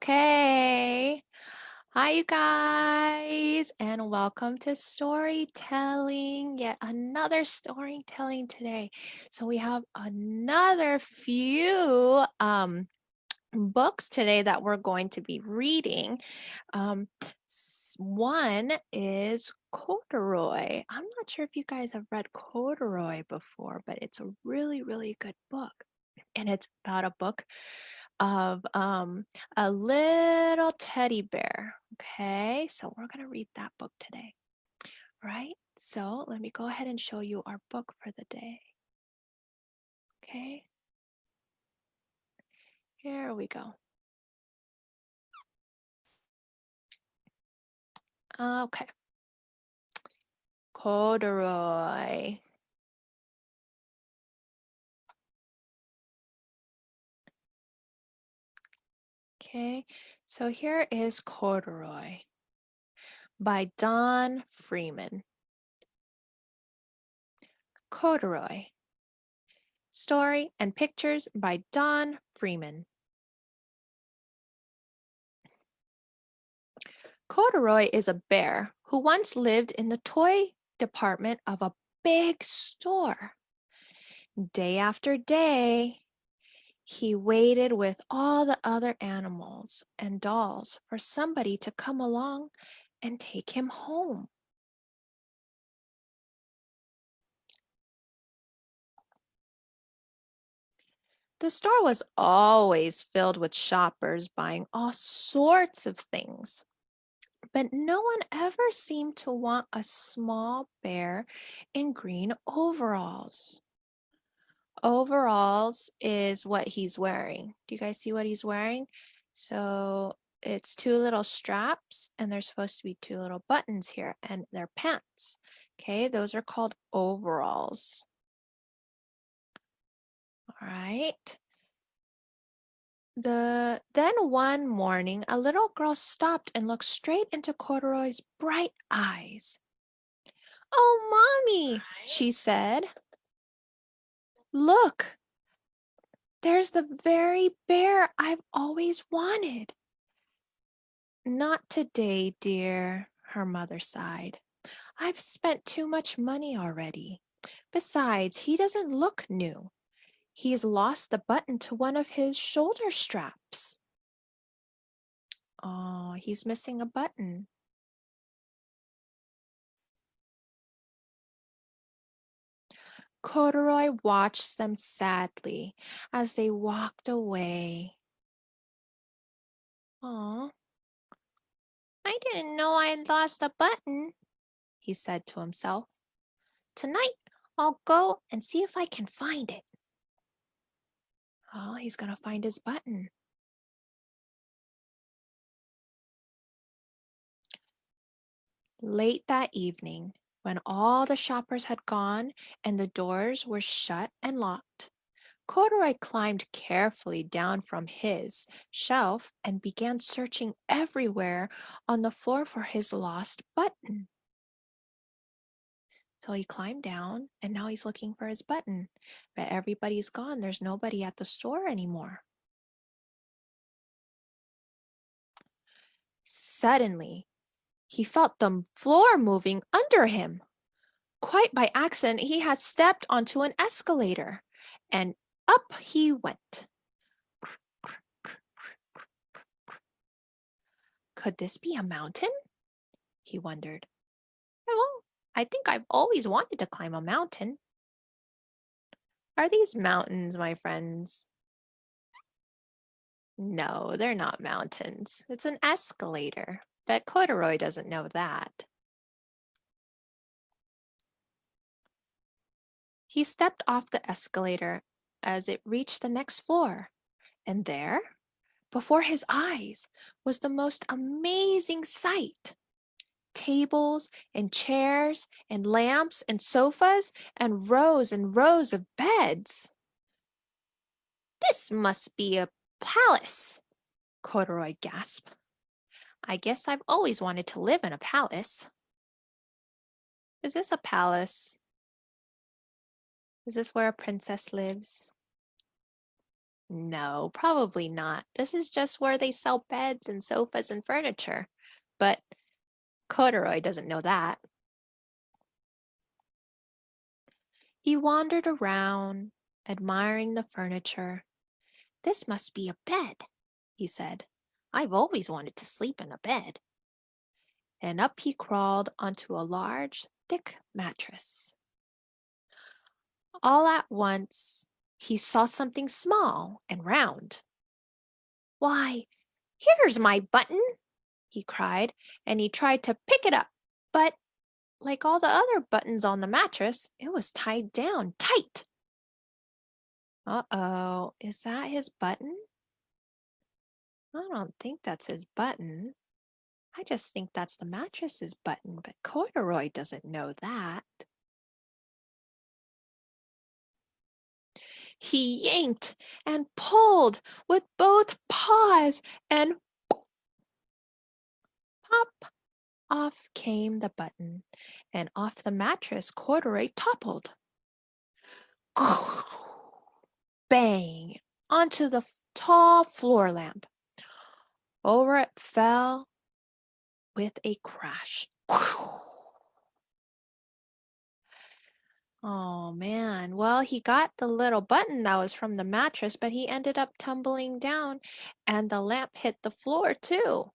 Okay. Hi, you guys, and welcome to storytelling. Yet another storytelling today. So we have another few books today that we're going to be reading. One is Corduroy. I'm not sure if you guys have read Corduroy before, but it's a really, really good book. And it's about a book of a little teddy bear. Okay, so we're going to read that book today. Right? So let me go ahead and show you our book for the day. Okay, here we go. Okay. Corduroy. Okay, so here is Corduroy by Don Freeman. Corduroy. Story and pictures by Don Freeman. Corduroy is a bear who once lived in the toy department of a big store. Day after day, he waited with all the other animals and dolls for somebody to come along and take him home. The store was always filled with shoppers buying all sorts of things, but no one ever seemed to want a small bear in green overalls. Overalls is what he's wearing. Do you guys see what he's wearing? So it's two little straps, and there's supposed to be two little buttons here, and they're pants. Okay, those are called overalls. All right. Then one morning, a little girl stopped and looked straight into Corduroy's bright eyes. "Oh, Mommy," she said, "look, there's the very bear I've always wanted." "Not today, dear," her mother sighed. "I've spent too much money already. Besides, he doesn't look new. He's lost the button to one of his shoulder straps." "Oh, he's missing a button." Corduroy watched them sadly as they walked away. "Aw, I didn't know I'd lost a button," he said to himself. "Tonight, I'll go and see if I can find it." Oh, he's going to find his button. Late that evening, when all the shoppers had gone and the doors were shut and locked, Corduroy climbed carefully down from his shelf and began searching everywhere on the floor for his lost button. So he climbed down and now he's looking for his button. But everybody's gone. There's nobody at the store anymore. Suddenly, he felt the floor moving under him. Quite by accident, he had stepped onto an escalator, and up he went. Could this be a mountain? He wondered. Well, I think I've always wanted to climb a mountain. Are these mountains, my friends? No, they're not mountains. It's an escalator. But Corduroy doesn't know that. He stepped off the escalator as it reached the next floor, and there, before his eyes, was the most amazing sight. Tables and chairs and lamps and sofas and rows of beds. "This must be a palace," Corduroy gasped. "I guess I've always wanted to live in a palace." Is this a palace? Is this where a princess lives? No, probably not. This is just where they sell beds and sofas and furniture. But Corduroy doesn't know that. He wandered around, admiring the furniture. This must be a bed, he said. I've always wanted to sleep in a bed. And up he crawled onto a large, thick mattress. All at once, he saw something small and round. Why, here's my button, he cried, and he tried to pick it up. But, like all the other buttons on the mattress, it was tied down tight. Uh-oh, is that his button? I don't think that's his button. I just think that's the mattress's button, but Corduroy doesn't know that. He yanked and pulled with both paws, and pop, off came the button, and off the mattress Corduroy toppled. Bang! Onto the tall floor lamp. Over it fell with a crash. Oh man, well, he got the little button that was from the mattress, but he ended up tumbling down and the lamp hit the floor too.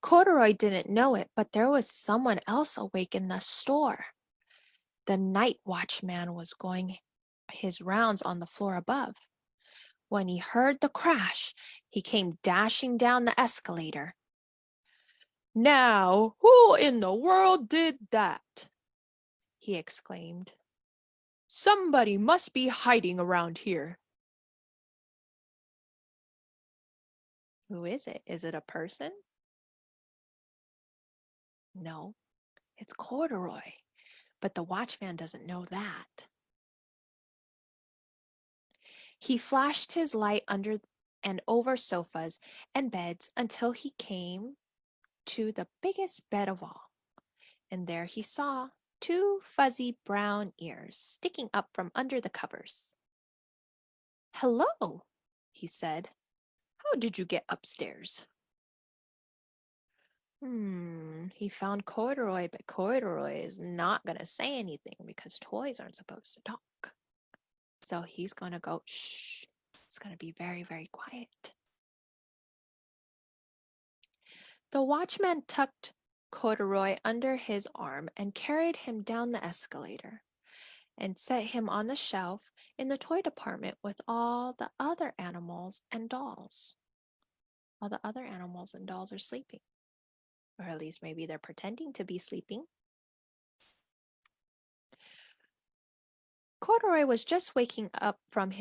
Corduroy didn't know it, but there was someone else awake in the store. The night watchman was going his rounds on the floor above. When he heard the crash, he came dashing down the escalator. Now, who in the world did that? He exclaimed. Somebody must be hiding around here. Who is it? Is it a person? No, it's Corduroy, but the watchman doesn't know that. He flashed his light under and over sofas and beds until he came to the biggest bed of all, and there he saw two fuzzy brown ears sticking up from under the covers. Hello, he said. How did you get upstairs? He found Corduroy, but Corduroy is not going to say anything because toys aren't supposed to talk. So he's going to go, shh. It's going to be very, very quiet. The watchman tucked Corduroy under his arm and carried him down the escalator and set him on the shelf in the toy department with all the other animals and dolls. All the other animals and dolls are sleeping. Or at least maybe they're pretending to be sleeping. Corduroy was just waking up from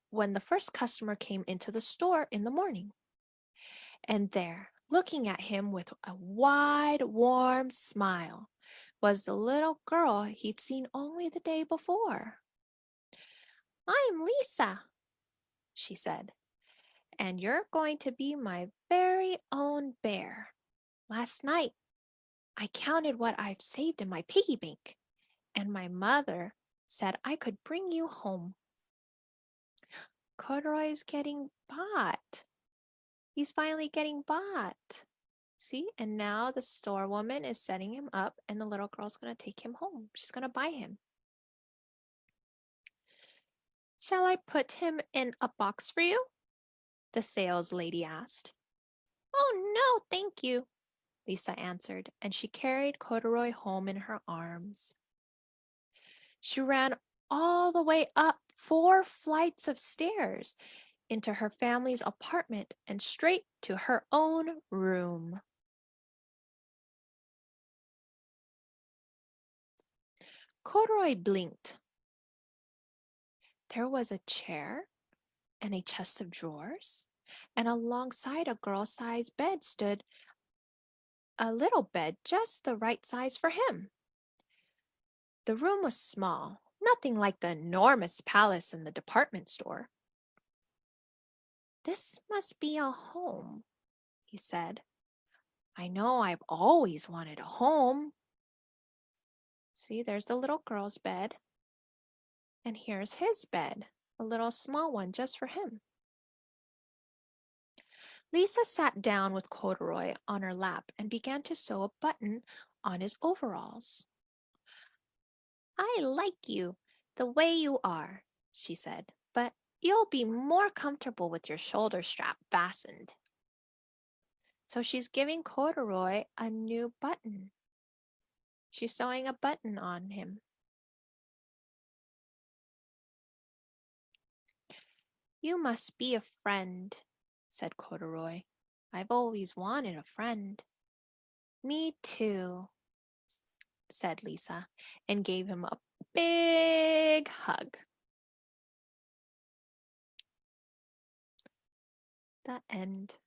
when the first customer came into the store in the morning. And there, looking at him with a wide, warm smile, was the little girl he'd seen only the day before. I'm Lisa, she said, and you're going to be my very own bear. Last night, I counted what I've saved in my piggy bank, and my mother said I could bring you home. Corduroy's getting bought. He's finally getting bought. See, and now the store woman is setting him up, and the little girl's going to take him home. She's going to buy him. Shall I put him in a box for you? The sales lady asked. Oh, no, thank you, Lisa answered, and she carried Corduroy home in her arms. She ran all the way up 4 flights of stairs into her family's apartment and straight to her own room. Corduroy blinked. There was a chair and a chest of drawers, and alongside a girl-sized bed stood a little bed just the right size for him. The room was small, nothing like the enormous palace in the department store. This must be a home, he said. I know I've always wanted a home. See, there's the little girl's bed. And here's his bed, a little small one just for him. Lisa sat down with Corduroy on her lap and began to sew a button on his overalls. I like you the way you are, she said, but you'll be more comfortable with your shoulder strap fastened. So she's giving Corduroy a new button. She's sewing a button on him. You must be a friend, said Corduroy. I've always wanted a friend. Me too, said Lisa, and gave him a big hug. The end.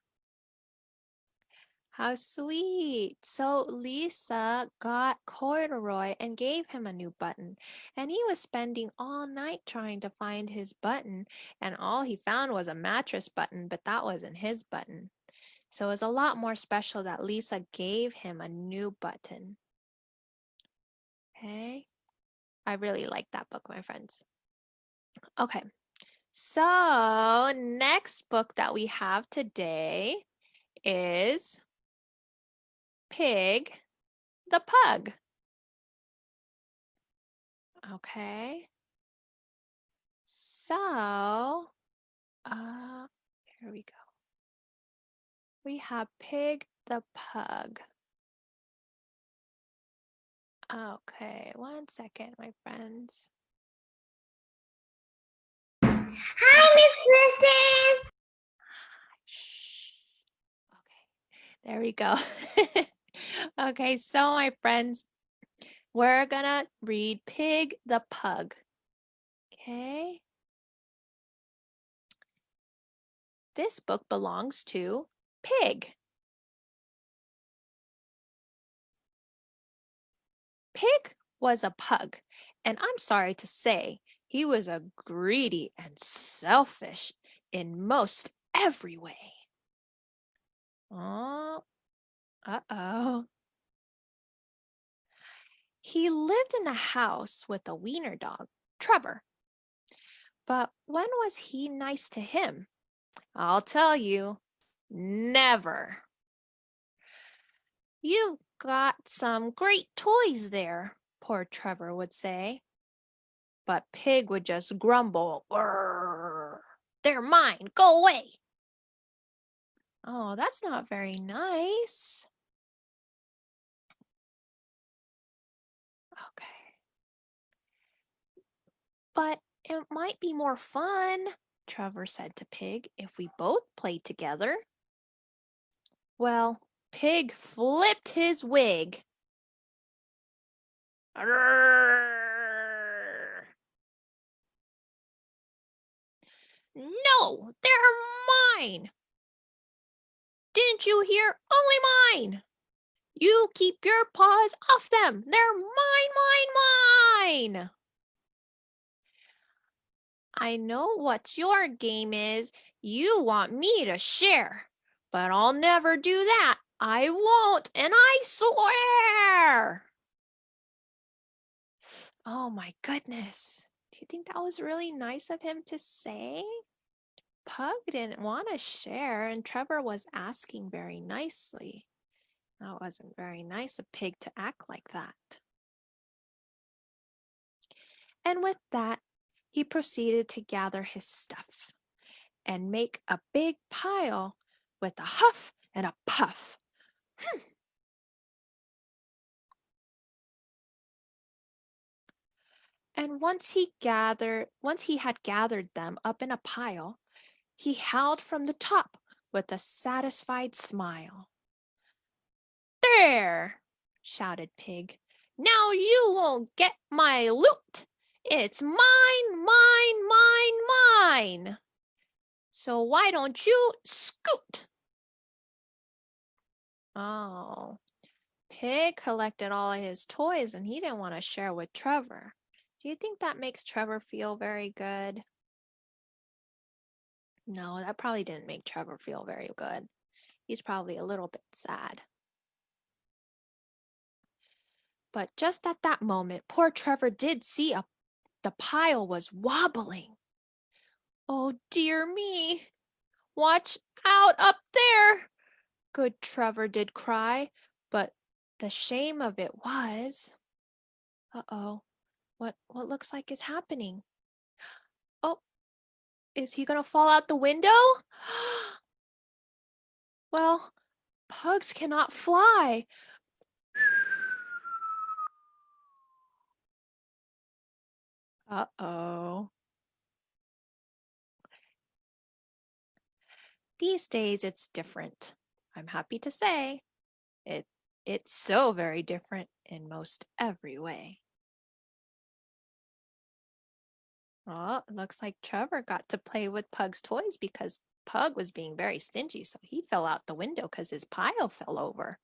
How sweet. So Lisa got Corduroy and gave him a new button, and he was spending all night trying to find his button, and all he found was a mattress button, but that wasn't his button. So it was a lot more special that Lisa gave him a new button. Okay. I really like that book, my friends. Okay. So next book that we have today is Pig the Pug. Okay. So, here we go. We have Pig the Pug. Okay, one second, my friends. Hi, Miss Kristen. Shh. Okay, there we go. Okay, so my friends, we're gonna read Pig the Pug. Okay. This book belongs to Pig. Pig was a pug, and I'm sorry to say, he was a greedy and selfish in most every way. Oh, uh-oh. He lived in a house with a Wiener Dog, Trevor. But when was he nice to him? I'll tell you, never. You've got some great toys there, poor Trevor would say. But Pig would just grumble, "Grrr, they're mine, go away." Oh, that's not very nice. Okay. But it might be more fun, Trevor said to Pig, if we both played together. Well, Pig flipped his wig. No, they're mine. Didn't you hear? Only mine. You keep your paws off them. They're mine. I know what your game is. You want me to share. But I'll never do that. I won't, and I swear. Oh my goodness. Do you think that was really nice of him to say? Pug didn't want to share, and Trevor was asking very nicely. That wasn't very nice of Pig to act like that. And with that, he proceeded to gather his stuff and make a big pile with a huff and a puff. And once he had gathered them up in a pile, he howled from the top with a satisfied smile. There, shouted Pig. Now you won't get my loot. It's mine, mine. So why don't you scoot? Oh, Pig collected all of his toys and he didn't want to share with Trevor. Do you think that makes Trevor feel very good? No, that probably didn't make Trevor feel very good. He's probably a little bit sad. But just at that moment, poor Trevor did see the pile was wobbling. "Oh, dear me! Watch out up there!" good Trevor did cry, but the shame of it was, uh-oh, what looks like is happening? Oh, is he gonna fall out the window? Well, pugs cannot fly. Uh-oh. These days it's different. I'm happy to say it's so very different in most every way. Oh, it looks like Trevor got to play with Pug's toys because Pug was being very stingy, so he fell out the window because his pile fell over.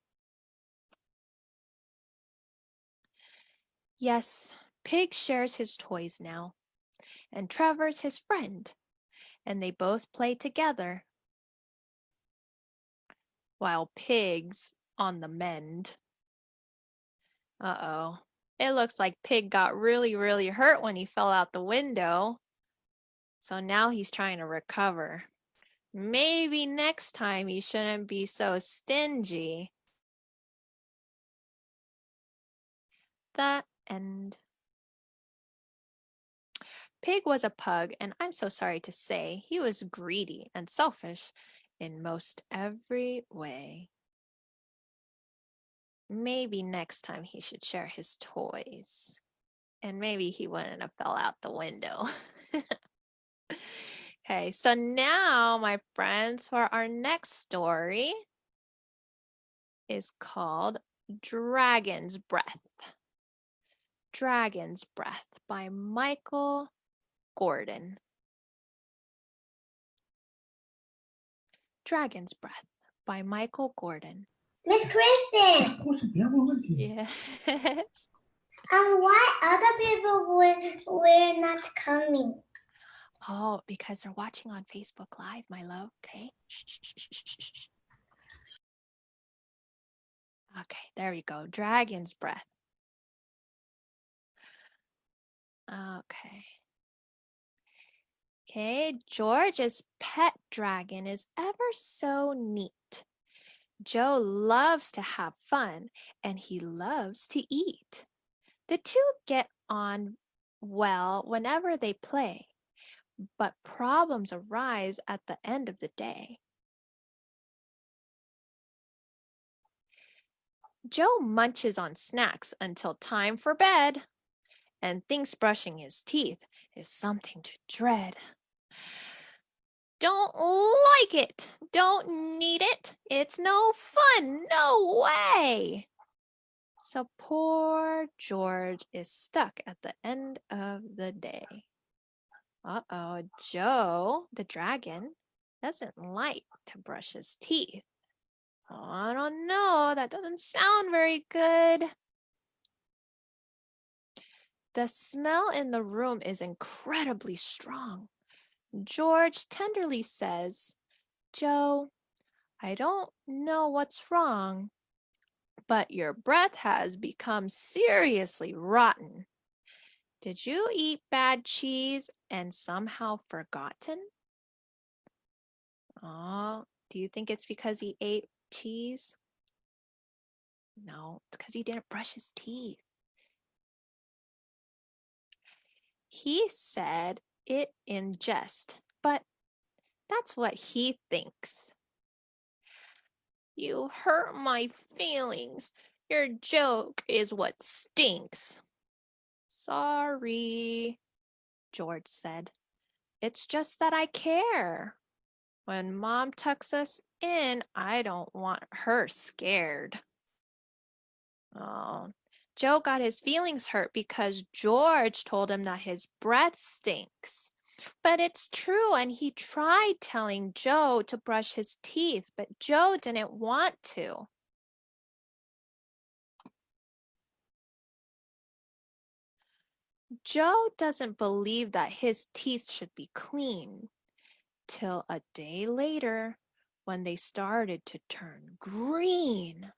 Yes, Pig shares his toys now, and Trevor's his friend, and they both play together, while Pig's on the mend. Uh-oh. It looks like Pig got really, really hurt when he fell out the window. So now he's trying to recover. Maybe next time he shouldn't be so stingy. The end. Pig was a pug, and I'm so sorry to say he was greedy and selfish in most every way. Maybe next time he should share his toys. And maybe he wouldn't have fell out the window. Okay, so now, my friends, for our next story is called Dragon's Breath. Dragon's Breath by Michael Gordon. Dragon's Breath by Michael Gordon. Miss Kristen. Yes. Why other people were not coming? Oh, because they're watching on Facebook Live, my love. Okay. Shh, shh, shh, shh, shh, shh. Okay, there we go. Dragon's Breath. Okay. Okay, George's pet dragon is ever so neat. Joe loves to have fun and he loves to eat. The two get on well whenever they play, but problems arise at the end of the day. Joe munches on snacks until time for bed and thinks brushing his teeth is something to dread. Don't like it, don't need it, it's no fun, no way. So poor George is stuck at the end of the day. Uh-oh, Joe, the dragon, doesn't like to brush his teeth. Oh, I don't know, that doesn't sound very good. The smell in the room is incredibly strong. George tenderly says, "Joe, I don't know what's wrong, but your breath has become seriously rotten. Did you eat bad cheese and somehow forgotten?" Oh, do you think it's because he ate cheese? No, it's because he didn't brush his teeth. He said it in jest, but that's what he thinks. "You hurt my feelings. Your joke is what stinks." "Sorry," George said. "It's just that I care. When Mom tucks us in, I don't want her scared." Oh, Joe got his feelings hurt because George told him that his breath stinks. But it's true, and he tried telling Joe to brush his teeth, but Joe didn't want to. Joe doesn't believe that his teeth should be clean till a day later when they started to turn green.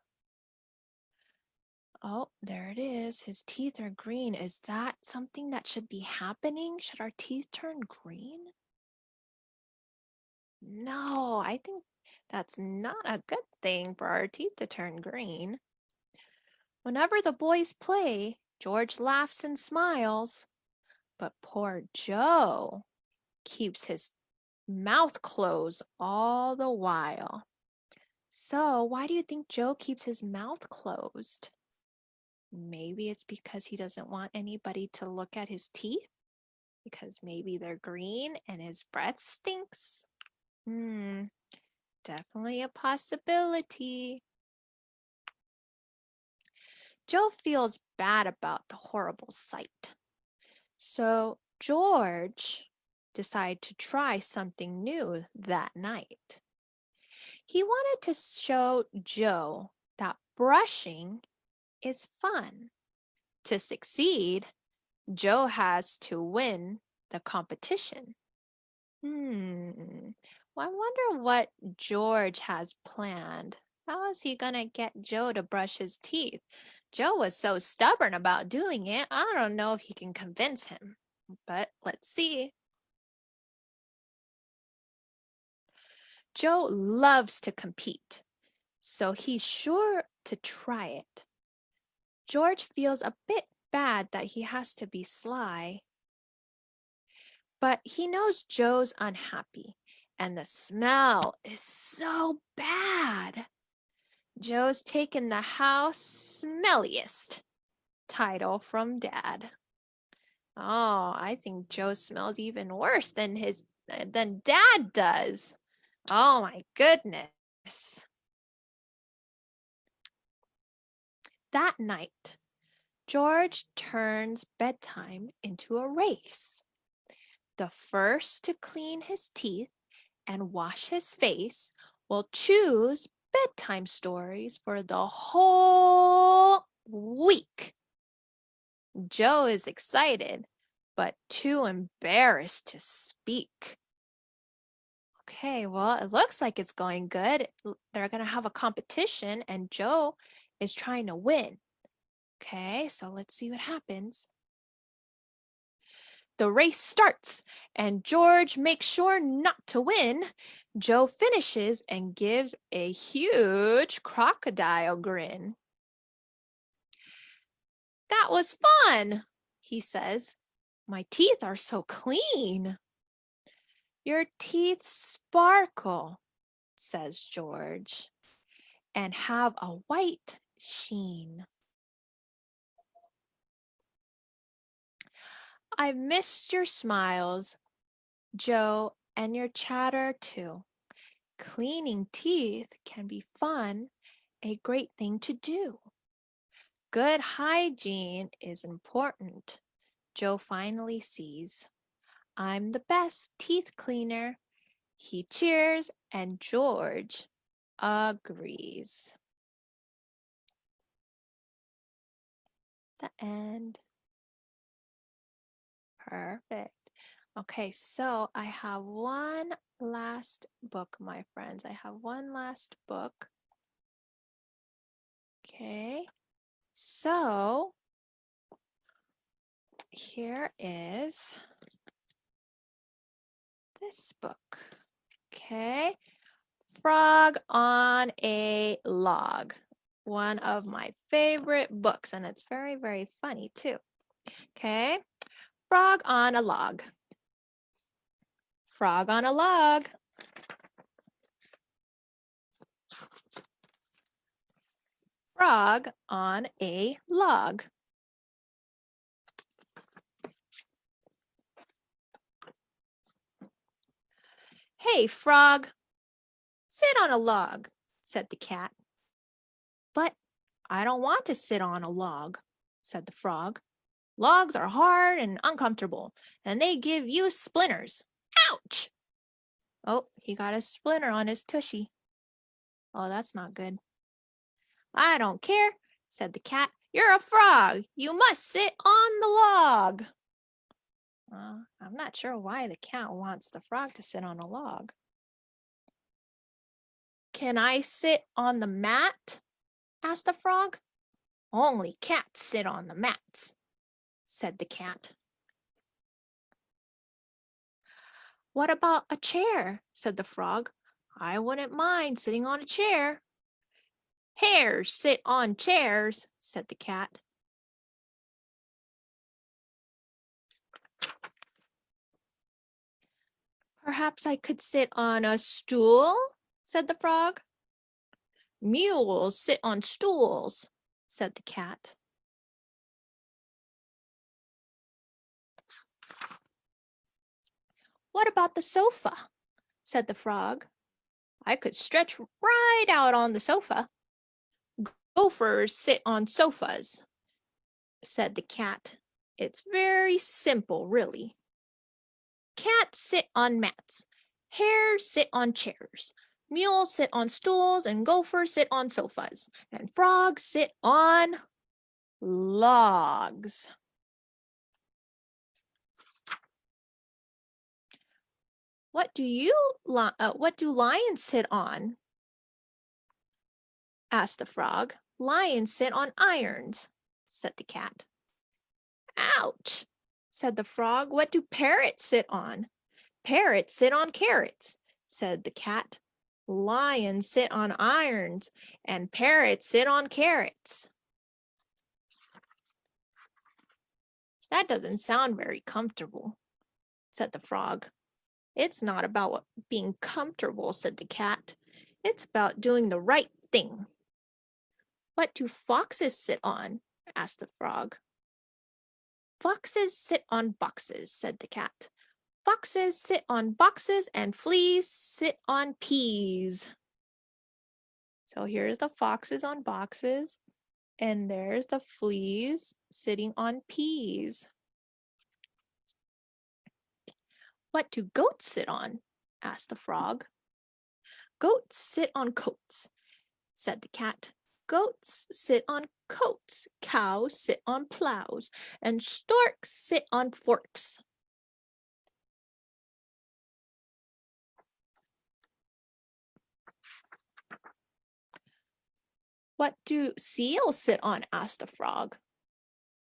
Oh, there it is. His teeth are green. Is that something that should be happening? Should our teeth turn green? No, I think that's not a good thing for our teeth to turn green. Whenever the boys play, George laughs and smiles, but poor Joe keeps his mouth closed all the while. So, why do you think Joe keeps his mouth closed? Maybe it's because he doesn't want anybody to look at his teeth, because maybe they're green and his breath stinks. Definitely a possibility. Joe feels bad about the horrible sight. So George decided to try something new that night. He wanted to show Joe that brushing is fun. To succeed, Joe has to win the competition. Well, I wonder what George has planned. How is he gonna get Joe to brush his teeth? Joe was so stubborn about doing it. I don't know if he can convince him, but let's see. Joe loves to compete, so he's sure to try it. George feels a bit bad that he has to be sly, but he knows Joe's unhappy, and the smell is so bad. Joe's taken the house smelliest title from Dad. Oh, I think Joe smells even worse than Dad does. Oh my goodness. That night, George turns bedtime into a race. The first to clean his teeth and wash his face will choose bedtime stories for the whole week. Joe is excited, but too embarrassed to speak. Okay, well, it looks like it's going good. They're going to have a competition, and Joe is trying to win. Okay, so let's see what happens. The race starts, and George makes sure not to win. Joe finishes and gives a huge crocodile grin. That was fun, he says. My teeth are so clean. Your teeth sparkle, says George, and have a white sheen. I've missed your smiles, Joe, and your chatter too. Cleaning teeth can be fun, a great thing to do. Good hygiene is important, Joe finally sees. I'm the best teeth cleaner. He cheers, and George agrees. The end. Perfect. Okay, so I have one last book, my friends. I have one last book. Okay, so here is this book. Okay, Frog on a Log. One of my favorite books, and it's very, very funny too. Okay, Frog on a Log. Frog on a log. Frog on a log. Hey, Frog, sit on a log, said the cat. But I don't want to sit on a log, said the frog. Logs are hard and uncomfortable, and they give you splinters. Ouch! Oh, he got a splinter on his tushy. Oh, that's not good. I don't care, said the cat. You're a frog. You must sit on the log. I'm not sure why the cat wants the frog to sit on a log. Can I sit on the mat? Asked the frog. Only cats sit on the mats, said the cat. What about a chair? Said the frog. I wouldn't mind sitting on a chair. Hares sit on chairs, said the cat. Perhaps I could sit on a stool, said the frog. Mules sit on stools, said the cat. What about the sofa? Said the frog. I could stretch right out on the sofa. Gophers sit on sofas, said the cat. It's very simple, really. Cats sit on mats. Hares sit on chairs. Mules sit on stools, and gophers sit on sofas. And frogs sit on logs. What do lions sit on? Asked the frog. Lions sit on irons, said the cat. Ouch, said the frog. What do parrots sit on? Parrots sit on carrots, said the cat. Lions sit on irons, and parrots sit on carrots. That doesn't sound very comfortable, said the frog. It's not about being comfortable, said the cat. It's about doing the right thing. What do foxes sit on? Asked the frog. Foxes sit on boxes, said the cat. Foxes sit on boxes and fleas sit on peas. So here's the foxes on boxes, and there's the fleas sitting on peas. What do goats sit on? Asked the frog. Goats sit on coats, said the cat. Goats sit on coats, cows sit on plows, and storks sit on forks. What do seals sit on? Asked the frog.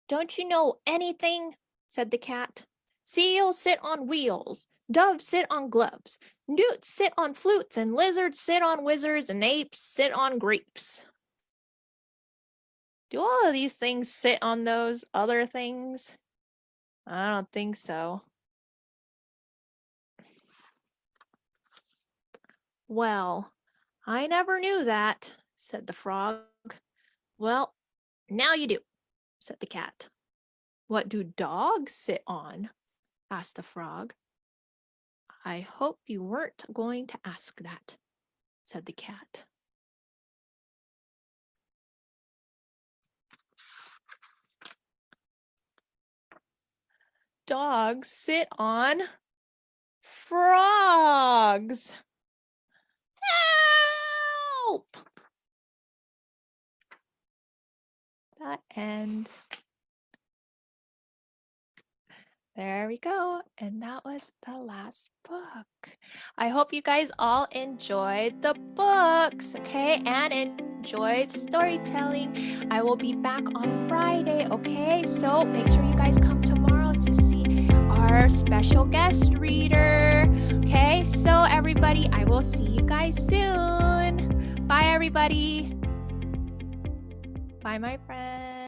Don't you know anything? Said the cat. Seals sit on wheels, doves sit on gloves, newts sit on flutes, and lizards sit on wizards, and apes sit on grapes. Do all of these things sit on those other things? I don't think so. Well, I never knew that, said the frog. Well, now you do, said the cat. What do dogs sit on? Asked the frog. I hope you weren't going to ask that, said the cat. Dogs sit on frogs. Help! That end. There we go. And that was the last book. I hope you guys all enjoyed the books, okay? And enjoyed storytelling. I will be back on Friday, okay? So make sure you guys come tomorrow to see our special guest reader, okay? So everybody, I will see you guys soon. Bye, everybody. Bye, my friends.